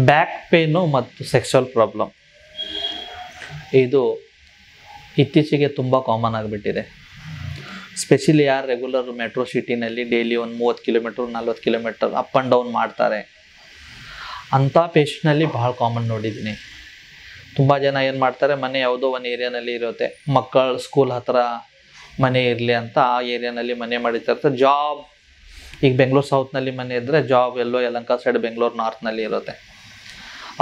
Back pain ಮತ್ತು sexual problem ಇದು ಇತ್ತೀಚೆಗೆ ತುಂಬ ಕಾಮನ್ ಆಗಿಬಿಟ್ಟಿದೆ. ಸ್ಪೆಷಲಿ ಯಾರು ರೆಗ್ಯುಲರ್ ಮೆಟ್ರೋ ಸಿಟಿನಲ್ಲಿ ಡೈಲಿ ಒಂದು 30 kilometre 40 kilometre up and down ಮಾಡ್ತಾರೆ, ಅಂಥ ಪೇಷಂಟ್ನಲ್ಲಿ ಭಾಳ ಕಾಮನ್ ನೋಡಿದ್ದೀನಿ. ತುಂಬ ಜನ ಏನು ಮಾಡ್ತಾರೆ, ಮನೆ ಯಾವುದೋ ಒಂದು ಏರಿಯಾನಲ್ಲಿ ಇರುತ್ತೆ, ಮಕ್ಕಳು ಸ್ಕೂಲ್ ಹತ್ತಿರ ಮನೆ ಇರಲಿ ಅಂತ ಆ ಏರಿಯಾನಲ್ಲಿ ಮನೆ ಮಾಡಿರ್ತಾರೆ. ಜಾಬ್ ಈಗ ಬೆಂಗಳೂರು ಸೌತ್ನಲ್ಲಿ ಮನೆ ಇದ್ದರೆ ಜಾಬ್ ಎಲ್ಲೋ ಯಲಹಂಕ ಸೈಡ್ ಬೆಂಗಳೂರು ನಾರ್ತ್ನಲ್ಲಿ ಇರುತ್ತೆ.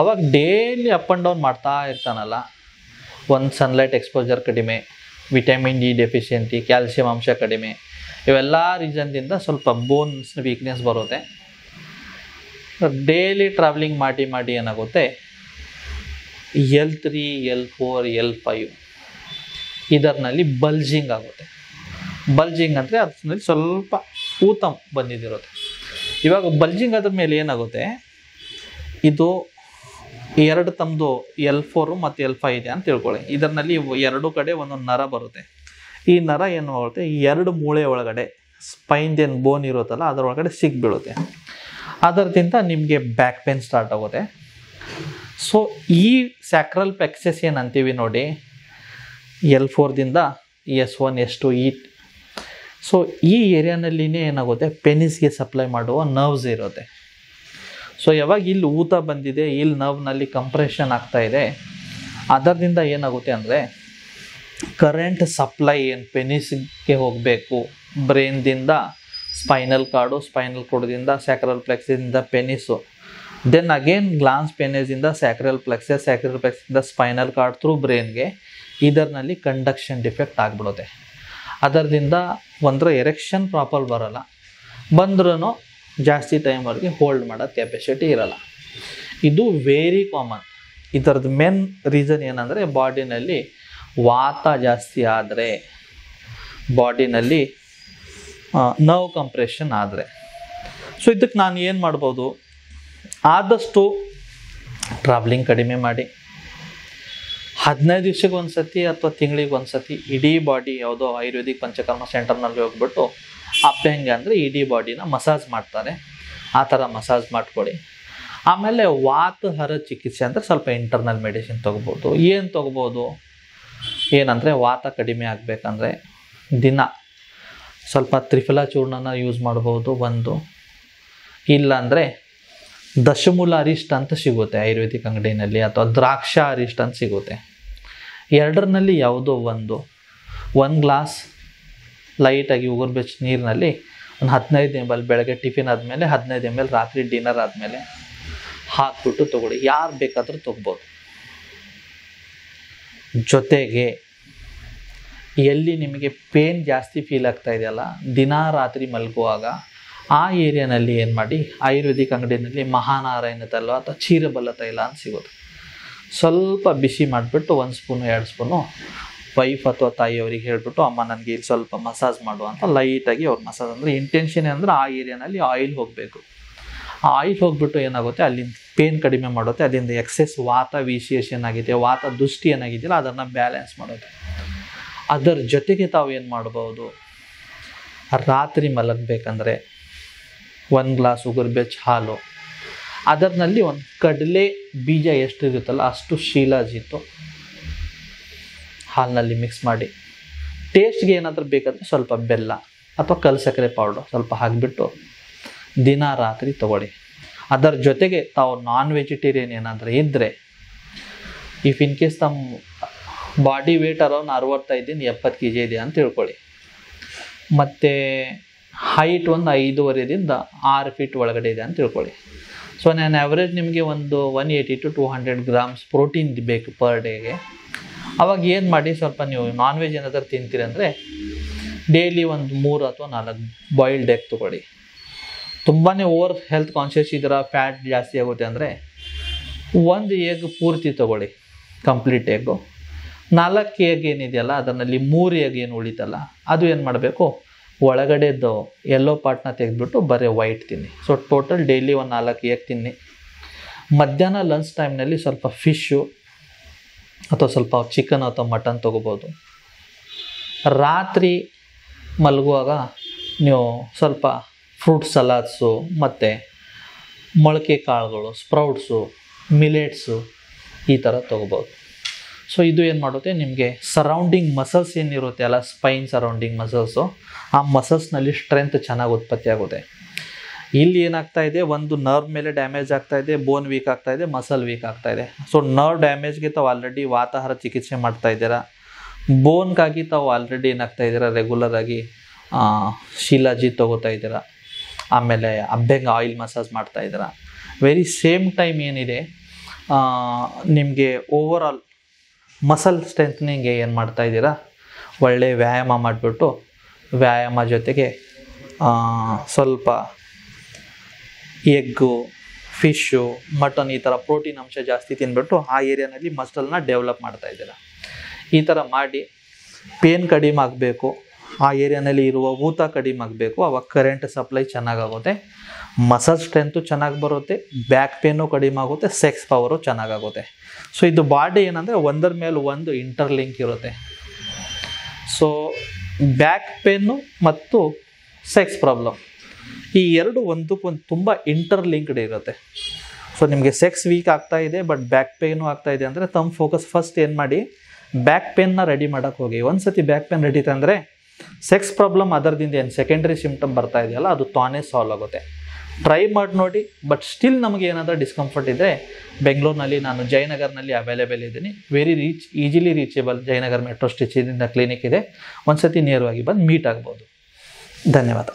ಅವಾಗ ಡೈಲಿ ಅಪ್ ಆ್ಯಂಡ್ ಡೌನ್ ಮಾಡ್ತಾ ಇರ್ತಾನಲ್ಲ, ಒಂದು ಸನ್ಲೈಟ್ ಎಕ್ಸ್ಪೋಜರ್ ಕಡಿಮೆ, ವಿಟಮಿನ್ ಡಿ ಡೆಫಿಷಿಯೆಂಟಿ, ಕ್ಯಾಲ್ಸಿಯಂ ಅಂಶ ಕಡಿಮೆ, ಇವೆಲ್ಲ ರೀಸನ್ದಿಂದ ಸ್ವಲ್ಪ ಬೋನ್ಸ್ ವೀಕ್ನೆಸ್ ಬರುತ್ತೆ. ಡೈಲಿ ಟ್ರಾವೆಲಿಂಗ್ ಮಾಡಿ ಮಾಡಿ ಏನಾಗುತ್ತೆ, L3 L4 L5 ಇದರಲ್ಲಿ ಬಲ್ಜಿಂಗ್ ಆಗುತ್ತೆ. ಬಲ್ಜಿಂಗ್ ಅಂದರೆ ಅದರಲ್ಲಿ ಸ್ವಲ್ಪ ಊತ ಬಂದಿದಿರುತ್ತೆ. ಇವಾಗ ಬಲ್ಜಿಂಗ್ ಆದ ಮೇಲೆ ಏನಾಗುತ್ತೆ, ಇದು ಎರಡು ತಮ್ಮದು L4 ಮತ್ತು L5 ಇದೆ ಅಂತ ತಿಳ್ಕೊಳ್ಳಿ. ಇದರಲ್ಲಿ ಎರಡು ಕಡೆ ಒಂದೊಂದು ನರ ಬರುತ್ತೆ. ಈ ನರ ಏನು ಆಗುತ್ತೆ, ಎರಡು ಮೂಳೆ ಒಳಗಡೆ ಸ್ಪೈನ್ದೇನು ಬೋನ್ ಇರುತ್ತಲ್ಲ ಅದರೊಳಗಡೆ ಸಿಕ್ಬೀಳುತ್ತೆ. ಅದರಿಂದ ನಿಮಗೆ ಬ್ಯಾಕ್ ಪೇನ್ ಸ್ಟಾರ್ಟ್ ಆಗುತ್ತೆ. ಸೊ ಈ ಸ್ಯಾಕ್ರಲ್ ಪ್ಲೆಕ್ಸಸ್ ಏನು ಅಂತೀವಿ ನೋಡಿ, L4ದಿಂದ S1 S2 ಸೊ ಈ ಏರಿಯಾನಲ್ಲಿನೇ ಏನಾಗುತ್ತೆ, ಪೆನಿಸ್ಗೆ ಸಪ್ಲೈ ಮಾಡುವ ನರ್ವ್ಸ್ ಇರುತ್ತೆ. ಸೊ ಯಾವಾಗ ಇಲ್ಲಿ ಊತ ಬಂದಿದೆ, ಇಲ್ಲಿ ನರ್ವ್ನಲ್ಲಿ ಕಂಪ್ರೆಷನ್ ಆಗ್ತಾ ಇದೆ, ಅದರಿಂದ ಏನಾಗುತ್ತೆ ಅಂದರೆ ಕರೆಂಟ್ ಸಪ್ಲೈ ಏನು ಪೆನಿಸ್ಗೆ ಹೋಗಬೇಕು ಬ್ರೈನ್ದಿಂದ ಸ್ಪೈನಲ್ ಕಾರ್ಡ್ದಿಂದ ಸ್ಯಾಕ್ರಲ್ ಪ್ಲೆಕ್ಸದಿಂದ ಪೆನಿಸು, ದೆನ್ ಅಗೇನ್ ಗ್ಲಾನ್ಸ್ ಪೆನಿಸಿಂದ ಸ್ಯಾಕ್ರಲ್ ಪ್ಲೆಕ್ಸದಿಂದ ಸ್ಪೈನಲ್ ಕಾರ್ಡ್ ಥ್ರೂ ಬ್ರೈನ್ಗೆ, ಇದರಲ್ಲಿ ಕಂಡಕ್ಷನ್ ಡಿಫೆಕ್ಟ್ ಆಗಿಬಿಡುತ್ತೆ. ಅದರಿಂದ ಒಂದರ ಎರೆಕ್ಷನ್ ಪ್ರಾಪರ್ ಬರೋಲ್ಲ, ಬಂದ್ರೂ ಜಾಸ್ತಿ ಟೈಮ್ವರೆಗೆ ಹೋಲ್ಡ್ ಮಾಡೋದು ಕೆಪಾಸಿಟಿ ಇರೋಲ್ಲ. ಇದು ವೆರಿ ಕಾಮನ್. ಇದರದ್ದು ಮೇನ್ ರೀಸನ್ ಏನಂದರೆ ಬಾಡಿನಲ್ಲಿ ವಾತ ಜಾಸ್ತಿ ಆದರೆ, ಬಾಡಿನಲ್ಲಿ ನರ್ವ್ ಕಂಪ್ರೆಷನ್ ಆದರೆ. ಸೊ ಇದಕ್ಕೆ ನಾನು ಏನು ಮಾಡ್ಬೋದು, ಆದಷ್ಟು ಟ್ರಾವ್ಲಿಂಗ್ ಕಡಿಮೆ ಮಾಡಿ, 15 ದಿವಸಕ್ಕೆ ಒಂದು ಸತಿ ಅಥವಾ ತಿಂಗಳಿಗೆ ಒಂದು ಸತಿ ಇಡೀ ಬಾಡಿ ಯಾವುದೋ ಆಯುರ್ವೇದಿಕ್ ಪಂಚಕರ್ಮ ಸೆಂಟರ್ನಲ್ಲಿ ಹೋಗ್ಬಿಟ್ಟು ಅಭ್ಯಂಗ ಅಂದರೆ ಇಡೀ ಬಾಡಿನ ಮಸಾಜ್ ಮಾಡ್ತಾರೆ, ಆ ಥರ ಮಸಾಜ್ ಮಾಡ್ಕೊಳ್ಳಿ. ಆಮೇಲೆ ವಾತಹರ ಚಿಕಿತ್ಸೆ ಅಂದರೆ ಸ್ವಲ್ಪ ಇಂಟರ್ನಲ್ ಮೆಡಿಸಿನ್ ತೊಗೋಬೋದು. ಏನು ತೊಗೋಬೋದು ಏನಂದರೆ, ವಾತ ಕಡಿಮೆ ಆಗಬೇಕಂದ್ರೆ ದಿನ ಸ್ವಲ್ಪ ತ್ರಿಫಲ ಚೂರ್ಣನ ಯೂಸ್ ಮಾಡ್ಬೋದು ಒಂದು, ಇಲ್ಲಾಂದರೆ ದಶಮೂಲ ಅರಿಷ್ಟ ಅಂತ ಸಿಗುತ್ತೆ ಆಯುರ್ವೇದಿಕ್ ಅಂಗಡಿನಲ್ಲಿ, ಅಥವಾ ದ್ರಾಕ್ಷ ಅರಿಷ್ಟ ಅಂತ ಸಿಗುತ್ತೆ. ಎರಡರಲ್ಲಿ ಯಾವುದೋ ಒಂದು ಗ್ಲಾಸ್ ಲೈಟಾಗಿ ಉಗುರು ಬೆಚ್ಚ ನೀರಿನಲ್ಲಿ ಒಂದು 15 ml ಬೆಳಗ್ಗೆ ಟಿಫಿನ್ ಆದಮೇಲೆ, 15 ml ರಾತ್ರಿ ಡಿನ್ನರ್ ಆದಮೇಲೆ ಹಾಕ್ಬಿಟ್ಟು ತೊಗೊಳ್ಳಿ. ಯಾರು ಬೇಕಾದರೂ ತೊಗ್ಬೋದು. ಜೊತೆಗೆ ಎಲ್ಲಿ ನಿಮಗೆ ಪೇನ್ ಜಾಸ್ತಿ ಫೀಲ್ ಆಗ್ತಾ ಇದೆಯಲ್ಲ, ದಿನ ರಾತ್ರಿ ಮಲಗುವಾಗ ಆ ಏರಿಯಾನಲ್ಲಿ ಏನು ಮಾಡಿ, ಆಯುರ್ವೇದಿಕ್ ಅಂಗಡಿನಲ್ಲಿ ಮಹಾನಾರಾಯಣ ತೈಲ ಅಥವಾ ಕ್ಷೀರಬಲ ತೈಲ ಅಂತ ಸಿಗೋದು, ಸ್ವಲ್ಪ ಬಿಸಿ ಮಾಡಿಬಿಟ್ಟು 1 ಸ್ಪೂನು 2 ಸ್ಪೂನು ವೈಫ್ ಅಥವಾ ತಾಯಿಯವರಿಗೆ ಹೇಳಿಬಿಟ್ಟು, ಅಮ್ಮ ನನಗೆ ಇಲ್ಲಿ ಸ್ವಲ್ಪ ಮಸಾಜ್ ಮಾಡುವ ಅಂತ ಲೈಟಾಗಿ ಅವ್ರು ಮಸಾಜ್, ಅಂದರೆ ಇಂಟೆನ್ಷನ್ ಅಂದರೆ ಆ ಏರಿಯಾನಲ್ಲಿ ಆಯಿಲ್ ಹೋಗಬೇಕು. ಆ ಆಯಿಲ್ ಹೋಗಿಬಿಟ್ಟು ಏನಾಗುತ್ತೆ, ಅಲ್ಲಿಂದ ಪೇನ್ ಕಡಿಮೆ ಮಾಡುತ್ತೆ, ಅದರಿಂದ ಎಕ್ಸೆಸ್ ವಾತ ವಿಶೇಷನ್ ಆಗಿದೆ, ವಾತ ದೃಷ್ಟಿ ಏನಾಗಿದೆಯಲ್ಲ ಅದನ್ನು ಬ್ಯಾಲೆನ್ಸ್ ಮಾಡೋದು. ಅದರ ಜೊತೆಗೆ ತಾವು ಏನು ಮಾಡ್ಬೋದು, ರಾತ್ರಿ ಮಲಗಬೇಕಂದ್ರೆ 1 ಗ್ಲಾಸ್ ಉಗುರು ಬೆಚ್ಚ ಹಾಲು, ಅದರಲ್ಲಿ ಒಂದು ಕಡಲೆ ಬೀಜ ಎಷ್ಟು ಇರುತ್ತಲ್ಲ ಅಷ್ಟು ಶೀಲಾಜಿತ್ತು ಹಾಲಿನಲ್ಲಿ ಮಿಕ್ಸ್ ಮಾಡಿ, ಟೇಸ್ಟ್ಗೆ ಏನಾದರೂ ಬೇಕಾದರೆ ಸ್ವಲ್ಪ ಬೆಲ್ಲ ಅಥವಾ ಕಲ್ಲು ಸಕ್ಕರೆ ಪೌಡ್ರು ಸ್ವಲ್ಪ ಹಾಕಿಬಿಟ್ಟು ದಿನ ರಾತ್ರಿ ತೊಗೊಳ್ಳಿ. ಅದರ ಜೊತೆಗೆ ತಾವು ನಾನ್ ವೆಜಿಟೇರಿಯನ್ ಏನಾದರೂ ಇದ್ದರೆ, ಇಫ್ ಇನ್ ಕೇಸ್ ತಮ್ಮ ಬಾಡಿ ವೇಟ್ ಅರೌಂಡ್ 65-70 kg ಇದೆ ಅಂತ ತಿಳ್ಕೊಳ್ಳಿ, ಮತ್ತು ಹೈಟ್ ಒಂದು 5.5ರಿಂದ 6 ಫೀಟ್ ಒಳಗಡೆ ಇದೆ ಅಂತ ತಿಳ್ಕೊಳ್ಳಿ. ಸೊ ನಾನು ಆ್ಯಾವ್ರೇಜ್ ನಿಮಗೆ ಒಂದು 180 to 200 ಗ್ರಾಮ್ಸ್ ಪ್ರೋಟೀನ್ ಬೇಕು ಪರ್ ಡೇಗೆ. ಅವಾಗ ಏನು ಮಾಡಿ, ಸ್ವಲ್ಪ ನೀವು ನಾನ್ ವೆಜ್ ಏನಾದರೂ ತಿಂತೀರಂದರೆ ಡೈಲಿ ಒಂದು 3 ಅಥವಾ 4 ಬಾಯ್ಲ್ಡ್ ಎಗ್ ತೊಗೊಳ್ಳಿ. ತುಂಬಾ ಓವರ್ ಹೆಲ್ತ್ ಕಾನ್ಷಿಯಸ್ ಇದರ ಫ್ಯಾಟ್ ಜಾಸ್ತಿ ಆಗುತ್ತೆ ಅಂದರೆ 1 ಎಗ್ ಪೂರ್ತಿ ತೊಗೊಳ್ಳಿ, ಕಂಪ್ಲೀಟ್ ಎಗ್ಗು. 4 ಎಗ್ ಏನಿದೆಯಲ್ಲ ಅದರಲ್ಲಿ 3 ಎಗ್ ಏನು ಉಳಿತಲ್ಲ ಅದು ಏನು ಮಾಡಬೇಕು, ಒಳಗಡೆದು ಎಲ್ಲೋ ಪಾರ್ಟ್ನ ತೆಗೆದುಬಿಟ್ಟು ಬರೀ ವೈಟ್ ತಿನ್ನಿ. ಸೊ ಟೋಟಲ್ ಡೈಲಿ ಒಂದು 4 ಎಗ್ ತಿನ್ನಿ. ಮಧ್ಯಾಹ್ನ ಲಂಚ್ ಟೈಮ್ನಲ್ಲಿ ಸ್ವಲ್ಪ ಫಿಶ್ಶು ಅಥವಾ ಸ್ವಲ್ಪ ಚಿಕನ್ ಅಥವಾ ಮಟನ್ ತೊಗೋಬೋದು. ರಾತ್ರಿ ಮಲಗುವಾಗ ನೀವು ಸ್ವಲ್ಪ ಫ್ರೂಟ್ ಸಲಾಡ್ಸು ಮತ್ತು ಮೊಳಕೆ ಕಾಳುಗಳು, ಸ್ಪ್ರೌಟ್ಸು, ಮಿಲೆಟ್ಸು ಈ ಥರ ತೊಗೋಬೋದು. ಸೊ ಇದು ಏನು ಮಾಡುತ್ತೆ, ನಿಮಗೆ ಸರೌಂಡಿಂಗ್ ಮಸಲ್ಸ್ ಏನಿರುತ್ತೆ ಅಲ್ಲ, ಸ್ಪೈನ್ ಸರೌಂಡಿಂಗ್ ಮಸಲ್ಸು, ಆ ಮಸಲ್ಸ್ನಲ್ಲಿ ಸ್ಟ್ರೆಂತ್ ಚೆನ್ನಾಗಿ ಉತ್ಪತ್ತಿ ಆಗುತ್ತೆ. ಇಲ್ಲಿ ಏನಾಗ್ತಾ ಇದೆ, ಒಂದು ನರ್ವ್ ಮೇಲೆ ಡ್ಯಾಮೇಜ್ ಆಗ್ತಾ ಇದೆ, ಬೋನ್ ವೀಕ್ ಆಗ್ತಾ ಇದೆ, ಮಸಲ್ ವೀಕ್ ಆಗ್ತಾ ಇದೆ. ಸೊ ನರ್ವ್ ಡ್ಯಾಮೇಜ್ಗೆ ತಾವು ಆಲ್ರೆಡಿ ವಾತಾಹಾರ ಚಿಕಿತ್ಸೆ ಮಾಡ್ತಾ ಇದ್ದೀರಾ, ಬೋನ್ಗಾಗಿ ತಾವು ಆಲ್ರೆಡಿ ಏನಾಗ್ತಾ ಇದ್ದೀರಾ, ರೆಗ್ಯುಲರ್ ಆಗಿ ಶಿಲಾಜಿ ತೊಗೋತಾ ಇದ್ದೀರಾ, ಆಮೇಲೆ ಅಬ್ಬೆಂಗ ಆಯಿಲ್ ಮಸಾಜ್ ಮಾಡ್ತಾ ಇದ್ದೀರಾ. ವೆರಿ ಸೇಮ್ ಟೈಮ್ ಏನಿದೆ, ನಿಮಗೆ ಓವರಾಲ್ ಮಸಲ್ ಸ್ಟ್ರೆಂತ್ನಿಂಗ್ಗೆ ಏನು ಮಾಡ್ತಾ ಇದ್ದೀರಾ, ಒಳ್ಳೆಯ ವ್ಯಾಯಾಮ ಮಾಡಿಬಿಟ್ಟು, ವ್ಯಾಯಾಮ ಜೊತೆಗೆ ಸ್ವಲ್ಪ ಎಗ್ಗು, ಫಿಶ್ಶು, ಮಟನ್ ಈ ಥರ ಪ್ರೋಟೀನ್ ಅಂಶ ಜಾಸ್ತಿ ತಿಂದ್ಬಿಟ್ಟು ಆ ಏರಿಯಾನಲ್ಲಿ ಮಸಲ್ನ ಡೆವಲಪ್ ಮಾಡ್ತಾ ಇದ್ದೀರಾ. ಈ ಥರ ಮಾಡಿ ಪೇನ್ ಕಡಿಮೆ ಆಗಬೇಕು, ಆ ಏರಿಯಾನಲ್ಲಿ ಇರುವ ಊತ ಕಡಿಮೆ ಆಗಬೇಕು, ಆವಾಗ ಕರೆಂಟ್ ಸಪ್ಲೈ ಚೆನ್ನಾಗಾಗುತ್ತೆ, ಮಸಲ್ ಸ್ಟ್ರೆಂತು ಚೆನ್ನಾಗಿ ಬರುತ್ತೆ, ಬ್ಯಾಕ್ ಪೇನು ಕಡಿಮೆ ಆಗುತ್ತೆ, ಸೆಕ್ಸ್ ಪವರು ಚೆನ್ನಾಗಾಗುತ್ತೆ. ಸೊ ಇದು ಬಾಡಿ ಏನಂದರೆ ಒಂದರ ಮೇಲೆ ಒಂದು ಇಂಟರ್ಲಿಂಕ್ ಇರುತ್ತೆ. ಸೊ ಬ್ಯಾಕ್ ಪೇನು ಮತ್ತು ಸೆಕ್ಸ್ ಪ್ರಾಬ್ಲಮ್ ಈ ಎರಡು ಒಂದಕ್ಕೊಂದು ತುಂಬ ಇಂಟರ್ಲಿಂಕ್ಡ್ ಇರುತ್ತೆ. ಸೊ ನಿಮಗೆ ಸೆಕ್ಸ್ ವೀಕ್ ಆಗ್ತಾ ಇದೆ ಬಟ್ ಬ್ಯಾಕ್ ಪೇನು ಆಗ್ತಾ ಇದೆ ಅಂದರೆ ತಮ್ಮ ಫೋಕಸ್ ಫಸ್ಟ್ ಏನು ಮಾಡಿ, ಬ್ಯಾಕ್ ಪೇನ್ನ ರೆಡಿ ಮಾಡೋಕ್ಕೆ ಹೋಗಿ. ಒಂದು ಸತಿ ಬ್ಯಾಕ್ ಪೇನ್ ರೆಡಿ ಅಂದರೆ ಸೆಕ್ಸ್ ಪ್ರಾಬ್ಲಮ್ ಅದರದಿಂದ ಏನು ಸೆಕೆಂಡ್ರಿ ಸಿಂಪ್ಟಮ್ ಬರ್ತಾ ಇದೆಯಲ್ಲ ಅದು ತಾನೇ ಸಾಲ್ವ್ ಆಗುತ್ತೆ. ಟ್ರೈ ಮಾಡಿ ನೋಡಿ. ಬಟ್ ಸ್ಟಿಲ್ ನಮಗೆ ಏನಾದರೂ ಡಿಸ್ಕಂಫರ್ಟ್ ಇದ್ದರೆ ಬೆಂಗಳೂರಿನಲ್ಲಿ ನಾನು ಜಯನಗರ್ನಲ್ಲಿ ಅವೈಲೇಬಲ್ ಇದ್ದೀನಿ. Very easily reachable Jayanagar metro ಸ್ಟೇಷನಿಂದ ಕ್ಲಿನಿಕ್ ಇದೆ. ಒಂದು ಸತಿ ನೇರವಾಗಿ ಬಂದು ಮೀಟ್ ಆಗ್ಬೋದು. ಧನ್ಯವಾದ.